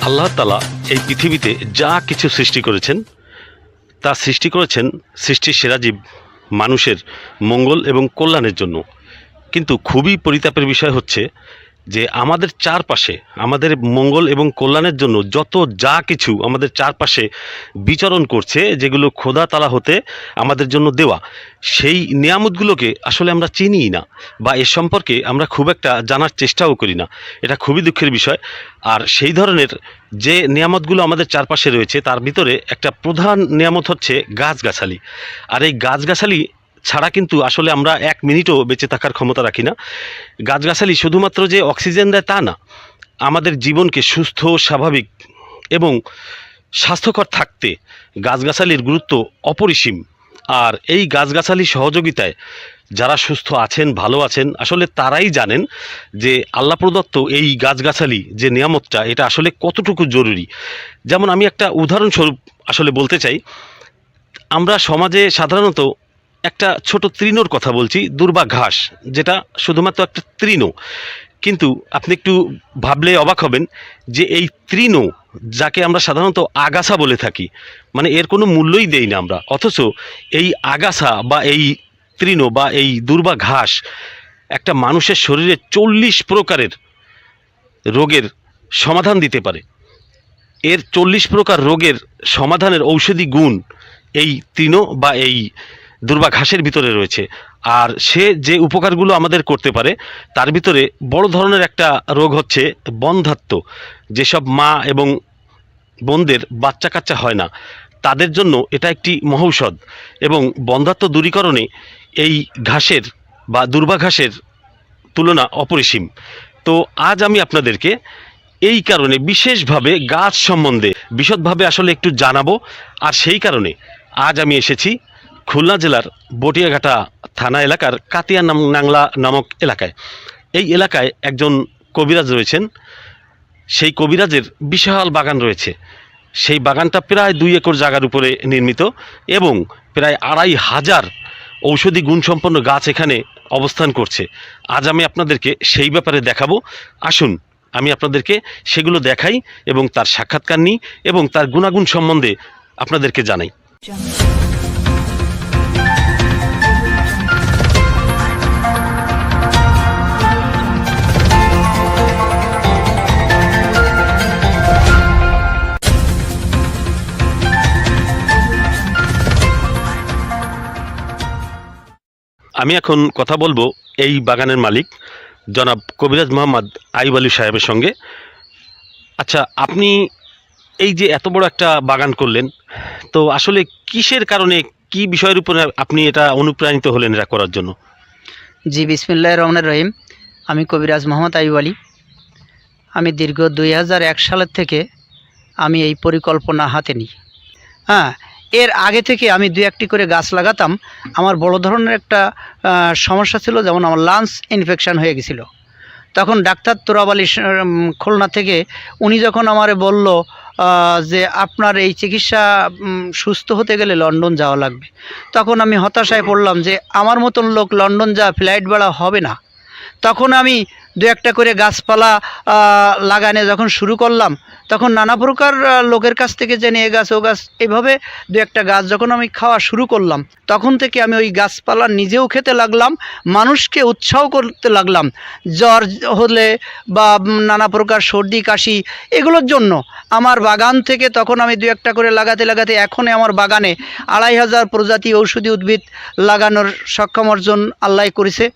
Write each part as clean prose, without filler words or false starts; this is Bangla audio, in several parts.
আল্লাহ তাআলা এই পৃথিবীতে যা কিছু সৃষ্টি করেছেন তা সৃষ্টি করেছেন সৃষ্টির সেরা জীব মানুষের মঙ্গল এবং কল্যাণের জন্য। কিন্তু খুবই পরিতাপের বিষয় হচ্ছে যে আমাদের চারপাশে আমাদের মঙ্গল এবং কল্যাণের জন্য যত যা কিছু আমাদের চারপাশে বিচরণ করছে, যেগুলো খোদা তাআলা হতে আমাদের জন্য দেওয়া, সেই নিয়ামতগুলোকে আসলে আমরা চিনিই না বা এ সম্পর্কে আমরা খুব একটা জানার চেষ্টাও করি না। এটা খুবই দুঃখের বিষয়। আর সেই ধরনের যে নিয়ামতগুলো আমাদের চারপাশে রয়েছে তার ভিতরে একটা প্রধান নিয়ামত হচ্ছে গাছগাছালি। আর এই গাছগাছালি ছাড়া কিন্তু আসলে আমরা এক মিনিটও বেঁচে থাকার ক্ষমতা রাখি না। গাছগাছালি শুধুমাত্র যে অক্সিজেন দেয় তা না, আমাদের জীবনকে সুস্থ, স্বাভাবিক এবং স্বাস্থ্যকর থাকতে গাছগাছালির গুরুত্ব অপরিসীম। আর এই গাছগাছালি সহযোগিতায় যারা সুস্থ আছেন, ভালো আছেন, আসলে তারাই জানেন যে আল্লাহ প্রদত্ত এই গাছগাছালি যে নিয়ামতটা, এটা আসলে কতটুকু জরুরি। যেমন আমি একটা উদাহরণস্বরূপ আসলে বলতে চাই। আমরা সমাজে সাধারণত একটা ছোট তৃণর কথা বলছি, দুর্বা ঘাস, যেটা শুধুমাত্র একটা তৃণ। কিন্তু আপনি একটু ভাবলে অবাক হবেন যে এই তৃণ, যাকে আমরা সাধারণত আগাছা বলে থাকি, মানে এর কোনো মূল্যই দেই না আমরা, অথচ এই আগাছা বা এই তৃণ বা এই দুর্বা ঘাস একটা মানুষের শরীরে 40 প্রকারের রোগের সমাধান দিতে পারে। এর 40 প্রকার রোগের সমাধানের ঔষধি গুণ এই তৃণ বা এই দুর্বা ঘাসের ভিতরে রয়েছে। আর সে যে উপকারগুলো আমাদের করতে পারে তার ভিতরে বড় ধরনের একটা রোগ হচ্ছে বন্ধ্যাত্ব। যেসব মা এবং বোনদের বাচ্চা কাচ্চা হয় না, তাদের জন্য এটা একটি মহৌষধ। এবং বন্ধ্যাত্ব দূরীকরণে এই ঘাসের বা দুর্বা ঘাসের তুলনা অপরিসীম। তো আজ আমি আপনাদেরকে এই কারণে বিশেষভাবে গাছ সম্বন্ধে বিশদভাবে আসলে একটু জানাবো। আর সেই কারণে আজ আমি এসেছি খুলনা জেলার বটিয়াঘাটা থানা এলাকার কাতিয়া নাংলা নামক এলাকায়। এই এলাকায় একজন কবিরাজ রয়েছেন। সেই কবিরাজের বিশাল বাগান রয়েছে। সেই বাগানটা প্রায় 2 একর জায়গার উপরে নির্মিত এবং প্রায় 2500 ঔষধি গুণসম্পন্ন গাছ এখানে অবস্থান করছে। আজ আমি আপনাদেরকে সেই ব্যাপারে দেখাবো। আসুন আমি আপনাদেরকে সেগুলো দেখাই এবং তার সাক্ষাৎকার নিই এবং তার গুণাগুণ সম্বন্ধে আপনাদেরকে জানাই। আমি এখন কথা বলবো এই বাগানের মালিক জনাব কবিরাজ মোহাম্মদ আইয়ুব আলী সাহেবের সঙ্গে। আচ্ছা, আপনি এই যে এত বড় একটা বাগান করলেন, তো আসলে কিসের কারণে, কি বিষয়ের উপরে আপনি এটা অনুপ্রাণিত হলেন এটা করার জন্য? জি, বিসমিল্লাহির রহমানির রহিম। আমি কবিরাজ মোহাম্মদ আইয়ুব আলী। আমি দীর্ঘ 2001 সালের থেকে আমি এই পরিকল্পনা হাতে নিই। হ্যাঁ, এর আগে থেকে আমি 2-1টি করে গাছ লাগাতাম। আমার বড় ধরনের একটা সমস্যা ছিল, যেমন আমার লাংস ইনফেকশান হয়ে গেছিলো। তখন ডাক্তার তোরাব আলী খুলনা থেকে উনি যখন আমারে বলল যে আপনার এই চিকিৎসা সুস্থ হতে গেলে লন্ডন যাওয়া লাগবে, তখন আমি হতাশায় পড়লাম যে আমার মতন লোক লন্ডন যাওয়া ফ্লাইট ভাড়া হবে না। তখন আমি 2-1টা করে গাছপালা লাগানো যখন শুরু করলাম, তখন নানা প্রকার লোকের কাছ থেকে জেনে এ গাছ ও গাছ, এভাবে 2-1টা গাছ যখন আমি খাওয়া শুরু করলাম, তখন থেকে আমি ওই গাছপালা নিজেও খেতে লাগলাম, মানুষকে উৎসাহ করতে লাগলাম। জ্বর হলে বা নানা প্রকার সর্দি কাশি, এগুলোর জন্য আমার বাগান থেকে তখন আমি 2-1টা করে লাগাতে লাগাতে এখন আমার বাগানে 2500 প্রজাতি ঔষধি উদ্ভিদ লাগানোর সক্ষম অর্জন আল্লাহ করেছে।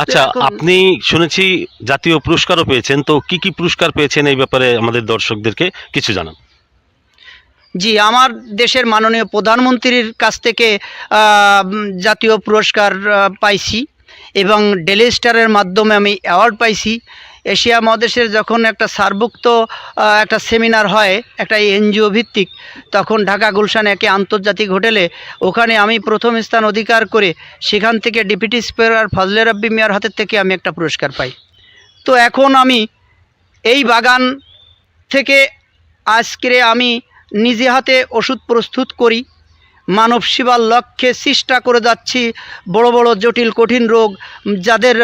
আচ্ছা, আপনি শুনেছি জাতীয় পুরস্কারও পেয়েছেন, তো কি কি পুরস্কার পেয়েছেন এই ব্যাপারে আমাদের দর্শকদেরকে কিছু জানান। জি, আমার দেশের মাননীয় প্রধানমন্ত্রীর কাছ থেকে জাতীয় পুরস্কার পাইছি এবং ডেলি স্টারের মাধ্যমে আমি অ্যাওয়ার্ড পাইছি। এশিয়া মহাদেশের যখন একটা সার্বভুক্ত একটা সেমিনার হয়, একটা এনজিও ভিত্তিক, তখন ঢাকা গুলশানে একটি আন্তর্জাতিক হোটেলে, ওখানে আমি প্রথম স্থান অধিকার করে সেখান থেকে ডেপুটি স্পিকার ফজলে রাব্বি মিয়ার হাতের থেকে আমি একটা পুরস্কার পাই। তো এখন আমি এই বাগান থেকে আজকে আমি নিজে হাতে ওষুধ প্রস্তুত করি, মানব সেবার লক্ষ্যে চেষ্টা করে যাচ্ছি। বড় বড় জটিল কঠিন রোগ যাদের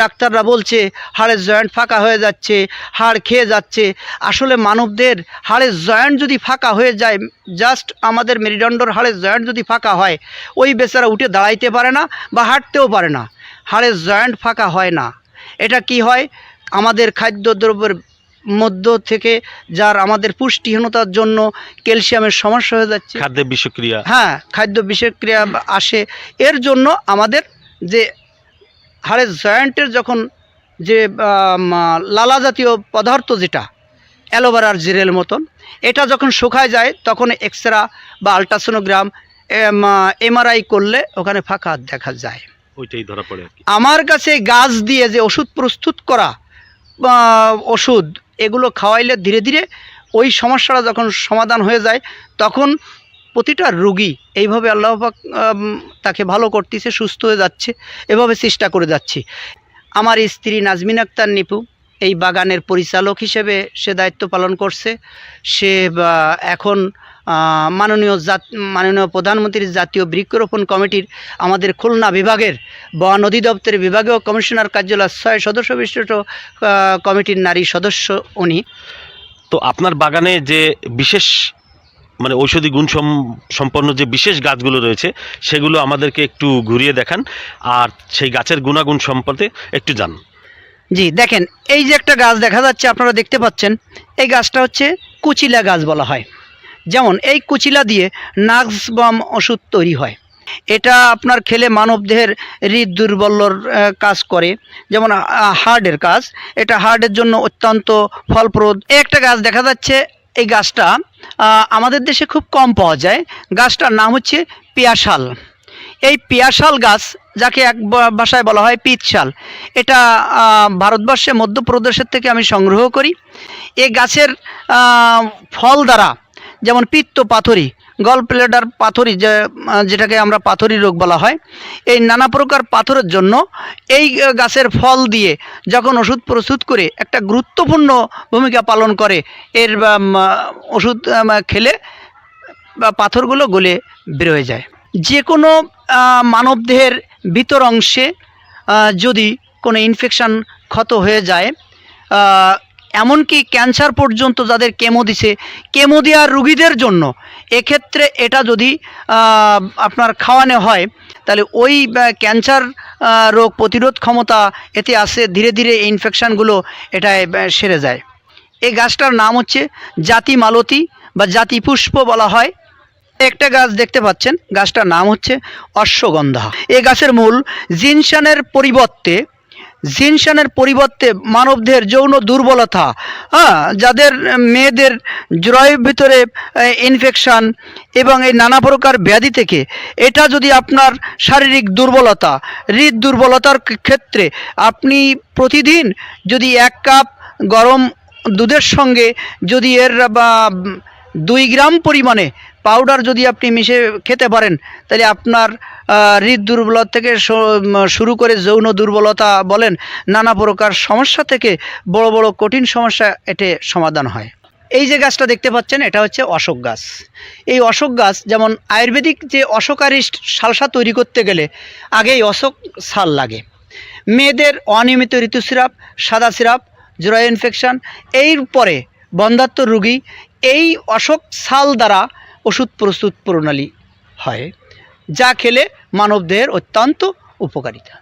ডাক্তাররা বলছে হাড়ের জয়েন্ট ফাঁকা হয়ে যাচ্ছে, হাড় খেয়ে যাচ্ছে, আসলে মানবদের হাড়ের জয়েন্ট যদি ফাঁকা হয়ে যায়, জাস্ট আমাদের মেরুদণ্ডর হাড়ের জয়েন্ট যদি ফাঁকা হয়, ওই বেচারা উঠে দাঁড়াইতে পারে না বা হাঁটতেও পারে না। হাড়ের জয়েন্ট ফাঁকা হয় না। এটা কি হয়? আমাদের খাদ্যদ্রব্যের মধ্য থেকে যার আমাদের পুষ্টিহীনতার জন্য ক্যালসিয়ামের সমস্যা হয়ে যাচ্ছে, খাদ্যে বিষক্রিয়া, হ্যাঁ খাদ্য বিষক্রিয়া আসে। এর জন্য আমাদের যে হাড়ের জয়েন্টের যখন যে লালা জাতীয় পদার্থ, যেটা অ্যালোভেরার জেলের মতন, এটা যখন শুকায় যায় তখন এক্সরা বা আলট্রাসোনোগ্রাম এমআরআই করলে ওখানে ফাঁকা দেখা যায়। ওইটাই ধরা পড়ে আর কি। আমার কাছে গাছ দিয়ে যে ওষুধ প্রস্তুত করা ওষুধ, এগুলো খাওয়াইলে ধীরে ধীরে ওই সমস্যাটা যখন সমাধান হয়ে যায়, তখন প্রতিটা রোগী এইভাবে আল্লাহ পাক তাকে ভালো করতেছে, সুস্থ হয়ে যাচ্ছে, এভাবে চেষ্টা করে যাচ্ছি। আমার স্ত্রী নাজমিন আক্তার নিপু এই বাগানের পরিচালক হিসেবে সে দায়িত্ব পালন করছে। সে এখন মাননীয় প্রধানমন্ত্রীর জাতীয় বৃক্ষরোপণ কমিটির আমাদের খুলনা বিভাগের বন অধিদপ্তরের বিভাগীয় কমিশনার কার্যালয় 6 সদস্য বিশিষ্ট কমিটির নারী সদস্য উনি। তো আপনার বাগানে যে বিশেষ মানে ঔষধি গুণ সম্পন্ন যে বিশেষ গাছগুলো রয়েছে, সেগুলো আমাদেরকে একটু ঘুরিয়ে দেখান, আর সেই গাছের গুণাগুণ সম্পর্কে একটু জানান। জি দেখেন, এই যে একটা গাছ দেখা যাচ্ছে, আপনারা দেখতে পাচ্ছেন, এই গাছটা হচ্ছে কুচিলা গাছ বলা হয়। যেমন এই কুচিলা দিয়ে নাক্সবাম ওষুধ তৈরি হয়। এটা আপনার খেলে মানবদেহের হৃদ দুর্বলর কাজ করে, যেমন হার্টের কাজ। এটা হার্টের জন্য অত্যন্ত ফলপ্রদ। এই একটা গাছ দেখা যাচ্ছে, এই গাছটা আমাদের দেশে খুব কম পাওয়া যায়। গাছটার নাম হচ্ছে পিয়াশাল। এই পিয়াশাল গাছ, যাকে এক ভাষায় বলা হয় পিতশাল, এটা ভারতবর্ষে মধ্যপ্রদেশের থেকে আমি সংগ্রহ করি। এই গাছের ফল দ্বারা যেমন পিত্ত পাথরি, গল ব্লাডার পাথরি, যেটাকে আমরা পাথরি রোগ বলা হয়, এই নানা প্রকার পাথরের জন্য এই গাছের ফল দিয়ে যখন ওষুধ প্রস্তুত করে একটা গুরুত্বপূর্ণ ভূমিকা পালন করে। এর ওষুধ খেলে পাথরগুলো গলে বের হয়ে যায়। যে কোনো মানবদেহের ভিতর অংশে যদি কোনো ইনফেকশান ক্ষত হয়ে যায়, এমনকি ক্যান্সার পর্যন্ত যাদের কেমো দিছে, কেমো দেওয়ার রুগীদের জন্য এক্ষেত্রে এটা যদি আপনার খাওয়ানো হয়, তাহলে ওই ক্যান্সার রোগ প্রতিরোধ ক্ষমতা এতে আসে, ধীরে ধীরে এই ইনফেকশানগুলো এটায় সেরে যায়। এই গাছটার নাম হচ্ছে জাতি মালতী বা জাতি পুষ্প বলা হয়। একটা গাছ দেখতে পাচ্ছেন, গাছটার নাম হচ্ছে অশ্বগন্ধা। এই গাছের মূল জিনশানের পরিবর্তে মানবদেহের যৌন দুর্বলতা, যাদের মেয়েদের জরায়ুর ভিতরে ইনফেকশান এবং এই নানা প্রকার ব্যাধি থেকে, এটা যদি আপনার শারীরিক দুর্বলতা, হৃদ দুর্বলতার ক্ষেত্রে আপনি প্রতিদিন যদি 1 কাপ গরম দুধের সঙ্গে যদি এর 2 গ্রাম পরিমাণে পাউডার যদি আপনি মিশে খেতে পারেন, তাহলে আপনার হৃদ দুর্বলতা থেকে শুরু করে যৌন দুর্বলতা বলেন, নানা প্রকার সমস্যা থেকে বড় বড় কঠিন সমস্যা এতে সমাধান হয়। এই যে গাছটা দেখতে পাচ্ছেন, এটা হচ্ছে অশোক গাছ। এই অশোক গাছ, যেমন আয়ুর্বেদিক যে অশোকারিষ্ট সালসা তৈরি করতে গেলে আগেই অশোক ছাল লাগে। মেয়েদের অনিয়মিত ঋতুস্রাব, সাদা স্রাব, জরায়ু ইনফেকশান, এর পরে বন্ধ্যাত্ব রোগী, এই অশোক ছাল দ্বারা ওষুধ প্রস্তুত প্রণালী হয়, যা খেলে মানবদেহের অত্যন্ত উপকারিতা।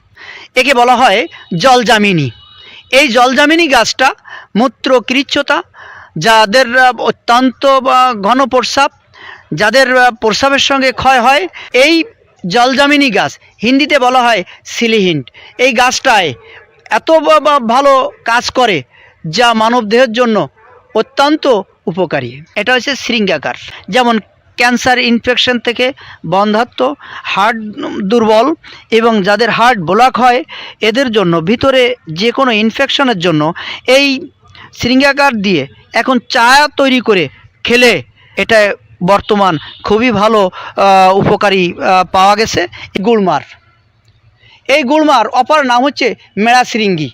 একে বলা হয় জলজামিনী। এই জলজামিনী গাছটা মূত্র কৃচ্ছতা, যাদের অত্যন্ত ঘন প্রস্রাব, যাদের প্রস্রাবের সঙ্গে ক্ষয় হয়, এই জলজামিনী গাছ, হিন্দিতে বলা হয় সিলিহিন্ট, এই গাছটায় এত ভালো কাজ করে যা মানবদেহের জন্য অত্যন্ত উপকারী। এটা হচ্ছে শৃঙ্গাকার। যেমন ক্যান্সার ইনফেকশন থেকে, বন্ধ্যাত্ব, হার্ট দুর্বল এবং যাদের হার্ট ব্লক হয়, এদের জন্য, ভিতরে যে কোনো ইনফেকশনের জন্য এই শৃঙ্গাকার দিয়ে এখন চা তৈরি করে খেলে এটা বর্তমান খুবই ভালো উপকারী পাওয়া গেছে। এই গুড়মার অপর নাম হচ্ছে মেড়া শৃঙ্গি।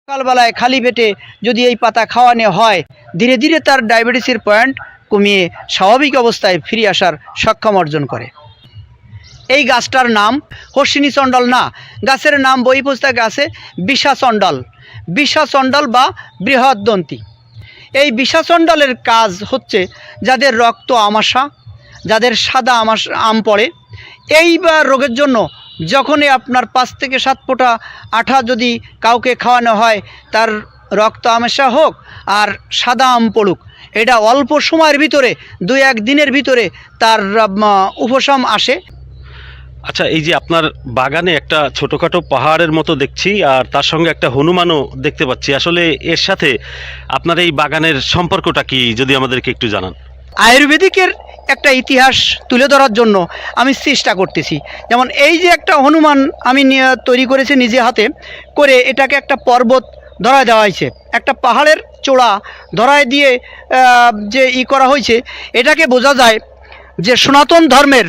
সকালবেলায় খালি পেটে যদি এই পাতা খাওয়ানো হয়, ধীরে ধীরে তার ডায়াবেটিসের পয়েন্ট কমিয়ে স্বাভাবিক অবস্থায় ফিরে আসার সক্ষম অর্জন করে। এই গাছটার নাম হর্ষিণী চণ্ডল না, গাছের নাম বই পুস্তকে আছে বিষাচণ্ডল, বিষাচণ্ডল বা বৃহদ্দন্তী। এই বিষাচণ্ডলের কাজ হচ্ছে যাদের রক্ত আমাশা, যাদের সাদা আম পড়ে, এই রোগের জন্য যখনই আপনার 5 থেকে 7 ফোঁটা আঠা যদি কাউকে খাওয়ানো হয়, তার রক্ত আমাশা হোক আর সাদা আম পড়ুক, এটা অল্প সময়ের ভিতরে 2-1 দিনের ভিতরে তার উপশম আসে। আচ্ছা, এই যে আপনার বাগানে একটা ছোটোখাটো পাহাড়ের মতো দেখছি, আর তার সঙ্গে একটা হনুমানও দেখতে পাচ্ছি, আসলে এর সাথে আপনার এই বাগানের সম্পর্কটা কি যদি আমাদেরকে একটু জানান। আয়ুর্বেদিকের একটা ইতিহাস তুলে ধরার জন্য আমি চেষ্টা করতেছি। যেমন এই যে একটা হনুমান আমি তৈরি করেছি নিজে হাতে করে, এটাকে একটা পর্বত ধরায় দেওয়া হয়েছে, একটা পাহাড়ের চূড়া ধরায় দিয়ে যে করা হয়েছে, এটাকে বোঝা যায় যে সনাতন ধর্মের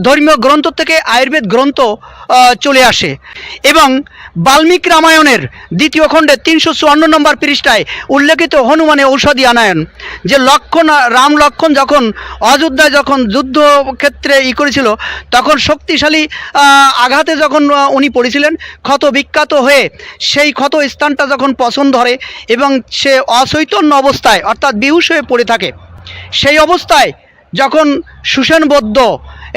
ধর্মীয় গ্রন্থ থেকে আয়ুর্বেদ গ্রন্থ চলে আসে। এবং বাল্মীকি রামায়ণের 2য় খণ্ডে 354 নম্বর পৃষ্ঠায় উল্লেখিত হনুমানে ঔষধি আনায়ন, যে রাম লক্ষণ যখন অযোধ্যায় যখন যুদ্ধক্ষেত্রে করেছিল, তখন শক্তিশালী আঘাতে যখন উনি পড়েছিলেন, ক্ষত বিখ্যাত হয়ে সেই ক্ষত স্থানটা যখন পছন্দ ধরে এবং সে অচৈতন্য অবস্থায় অর্থাৎ বেহুশ হয়ে পড়ে থাকে, সেই অবস্থায় যখন সুসেন বৌদ্ধ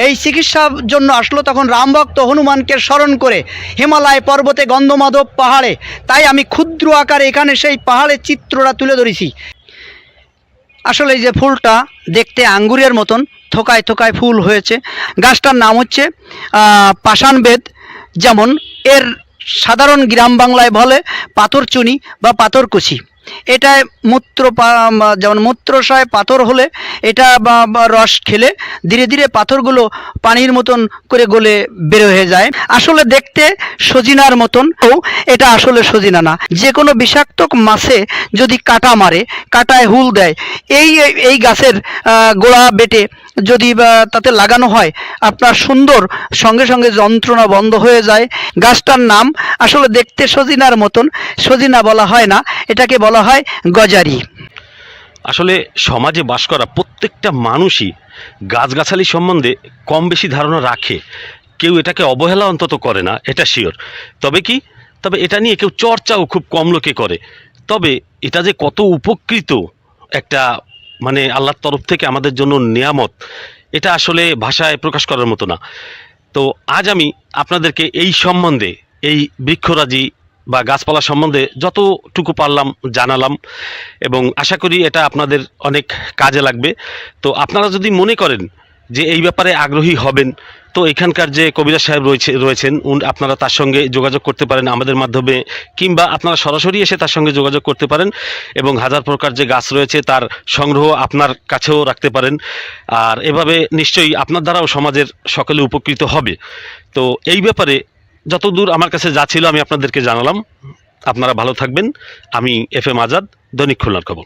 এই চিকিৎসার জন্য আসলো, তখন রামভক্ত হনুমানকে স্মরণ করে হিমালয় পর্বতে গন্ধমাধব পাহাড়ে, তাই আমি ক্ষুদ্র আকারে এখানে সেই পাহাড়ের চিত্রটা তুলে ধরেছি। আসলে এই যে ফুলটা দেখতে আঙ্গুরের মতন থোকায় থোকায় ফুল হয়েছে, গাছটার নাম হচ্ছে পাষাণবেদ। যেমন এর সাধারণ গ্রাম বাংলায় বলে পাথরচুনি বা পাথরকুচি। এটায় যেমন মূত্রশয় পাথর হলে এটা বা রস খেলে ধীরে ধীরে পাথরগুলো পানির মতন করে গলে বের হয়ে যায়। আসলে দেখতে সজিনার মতন, ও এটা আসলে সজিনা না। যে কোনো বিষাক্ত মাছে যদি কাটা মারে, কাটায় হুল দেয়, এই গাছের গোড়া বেটে যদি তাতে লাগানো হয়, আপনার সুন্দর সঙ্গে সঙ্গে যন্ত্রণা বন্ধ হয়ে যায়। গাছটার নাম আসলে দেখতে সজিনার মতন, সজিনা বলা হয় না, এটাকে বলা হয় গজারি। আসলে সমাজে বাস করা প্রত্যেকটা মানুষই গাছগাছালি সম্বন্ধে কম বেশি ধারণা রাখে, কেউ এটাকে অবহেলা অন্তত করে না, এটা শিওর। তবে এটা নিয়ে কেউ চর্চাও খুব কম লোকে করে। তবে এটা যে কত উপকৃত একটা মানে আল্লাহর তরফ থেকে আমাদের জন্য নিয়ামত, এটা আসলে ভাষায় প্রকাশ করার মতো না। তো আজ আমি আপনাদেরকে এই সম্বন্ধে, এই বৃক্ষরাজি বা গাছপালা সম্বন্ধে যতটুকু পারলাম জানালাম, এবং আশা করি এটা আপনাদের অনেক কাজে লাগবে। তো আপনারা যদি মনে করেন যে এই ব্যাপারে আগ্রহী হবেন, তো এখানকার যে কবিরাজ সাহেব রয়েছেন আপনারা তার সঙ্গে যোগাযোগ করতে পারেন আমাদের মাধ্যমে, কিংবা আপনারা সরাসরি এসে তার সঙ্গে যোগাযোগ করতে পারেন, এবং হাজার প্রকার যে গাছ রয়েছে তার সংগ্রহ আপনার কাছেও রাখতে পারেন। আর এভাবে নিশ্চয়ই আপনার দ্বারাও সমাজের সকলে উপকৃত হবে। তো এই ব্যাপারে যতদূর আমার কাছে যা ছিল আমি আপনাদেরকে জানালাম। আপনারা ভালো থাকবেন। আমি FM আজাদ, দৈনিক খুলনার খবর।